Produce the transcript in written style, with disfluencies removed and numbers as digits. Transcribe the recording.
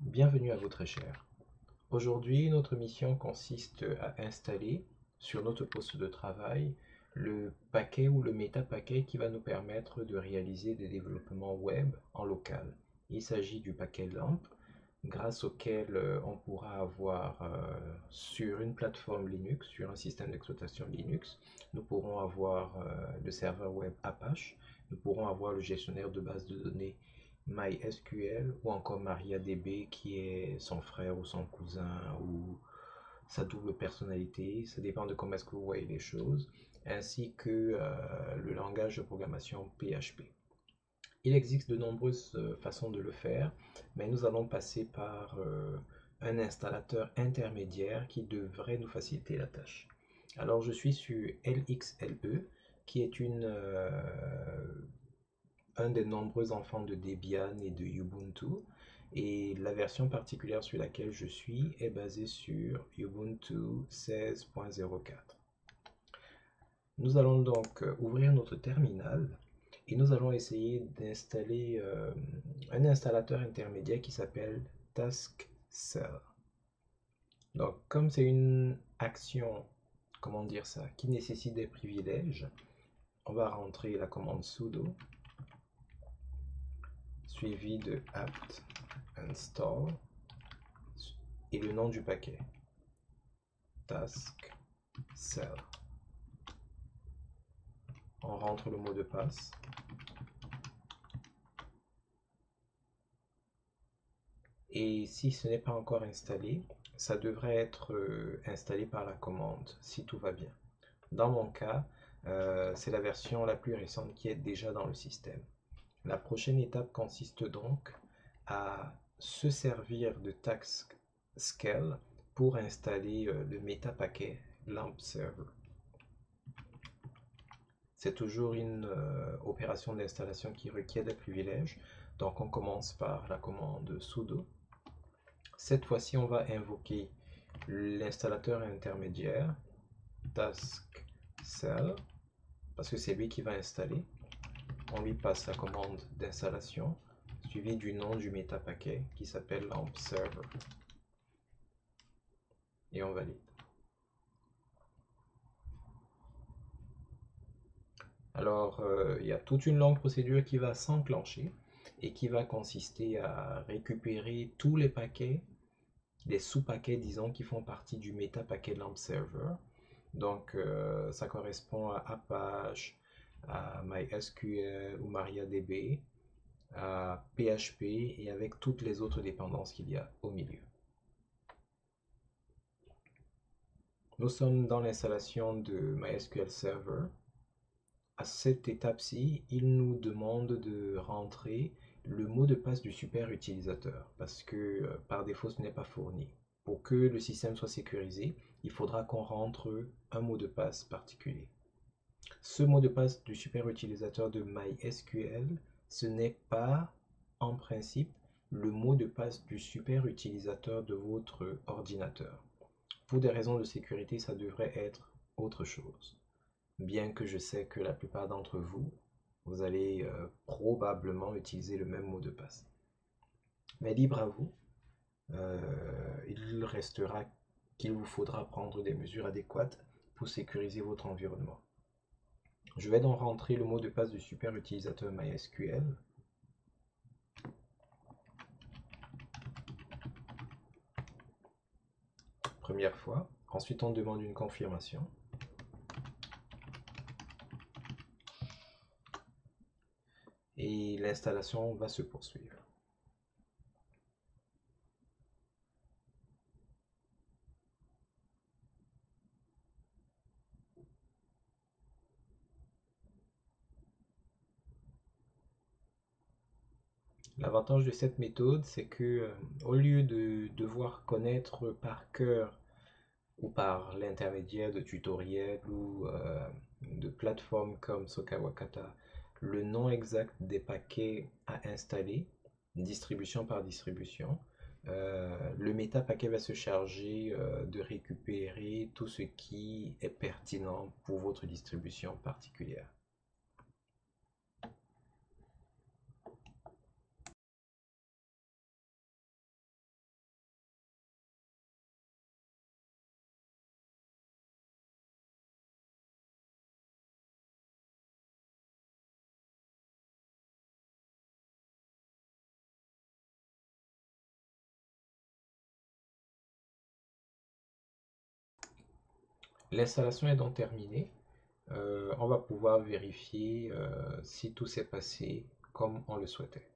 Bienvenue à vous très cher. Aujourd'hui, notre mission consiste à installer sur notre poste de travail le paquet ou le méta-paquet qui va nous permettre de réaliser des développements web en local. Il s'agit du paquet LAMP, grâce auquel on pourra avoir sur une plateforme Linux, sur un système d'exploitation Linux, nous pourrons avoir le serveur web Apache, nous pourrons avoir le gestionnaire de base de données MySQL ou encore MariaDB qui est son frère ou son cousin ou sa double personnalité, ça dépend de comment est-ce que vous voyez les choses, ainsi que le langage de programmation PHP. Il existe de nombreuses façons de le faire, mais nous allons passer par un installateur intermédiaire qui devrait nous faciliter la tâche. Alors je suis sur LXLE, qui est un des nombreux enfants de Debian et de Ubuntu. Et la version particulière sur laquelle je suis est basée sur Ubuntu 16.04. Nous allons donc ouvrir notre terminal et nous allons essayer d'installer un installateur intermédiaire qui s'appelle TaskCell. Donc comme c'est une action, comment dire ça, qui nécessite des privilèges, on va rentrer la commande sudo suivi de apt install et le nom du paquet, TaskCell. On rentre le mot de passe. Et si ce n'est pas encore installé, ça devrait être installé par la commande, si tout va bien. Dans mon cas, c'est la version la plus récente qui est déjà dans le système. La prochaine étape consiste donc à se servir de TaskCell pour installer le méta-paquet LAMP Server. C'est toujours une opération d'installation qui requiert des privilèges. Donc on commence par la commande sudo. Cette fois-ci, on va invoquer l'installateur intermédiaire, TaskCell, parce que c'est lui qui va installer. On lui passe la commande d'installation, suivie du nom du méta-paquet qui s'appelle LAMP Server. Et on valide. Alors, il y a toute une longue procédure qui va s'enclencher et qui va consister à récupérer tous les paquets, les sous-paquets, disons, qui font partie du méta-paquet LAMP Server. Donc, ça correspond à Apache, à MySQL ou MariaDB, à PHP et avec toutes les autres dépendances qu'il y a au milieu. Nous sommes dans l'installation de MySQL Server. À cette étape-ci, il nous demande de rentrer le mot de passe du super utilisateur parce que par défaut ce n'est pas fourni. Pour que le système soit sécurisé, il faudra qu'on rentre un mot de passe particulier. Ce mot de passe du super utilisateur de MySQL, ce n'est pas en principe le mot de passe du super utilisateur de votre ordinateur. Pour des raisons de sécurité, ça devrait être autre chose. Bien que je sais que la plupart d'entre vous, vous allez probablement utiliser le même mot de passe. Mais libre à vous, il restera qu'il vous faudra prendre des mesures adéquates pour sécuriser votre environnement. Je vais donc rentrer le mot de passe du super utilisateur MySQL. Première fois. Ensuite, on demande une confirmation. Et l'installation va se poursuivre. L'avantage de cette méthode, c'est que au lieu de devoir connaître par cœur ou par l'intermédiaire de tutoriels ou de plateformes comme Sokawakata le nom exact des paquets à installer, distribution par distribution, le méta-paquet va se charger de récupérer tout ce qui est pertinent pour votre distribution particulière. L'installation est donc terminée. On va pouvoir vérifier si tout s'est passé comme on le souhaitait.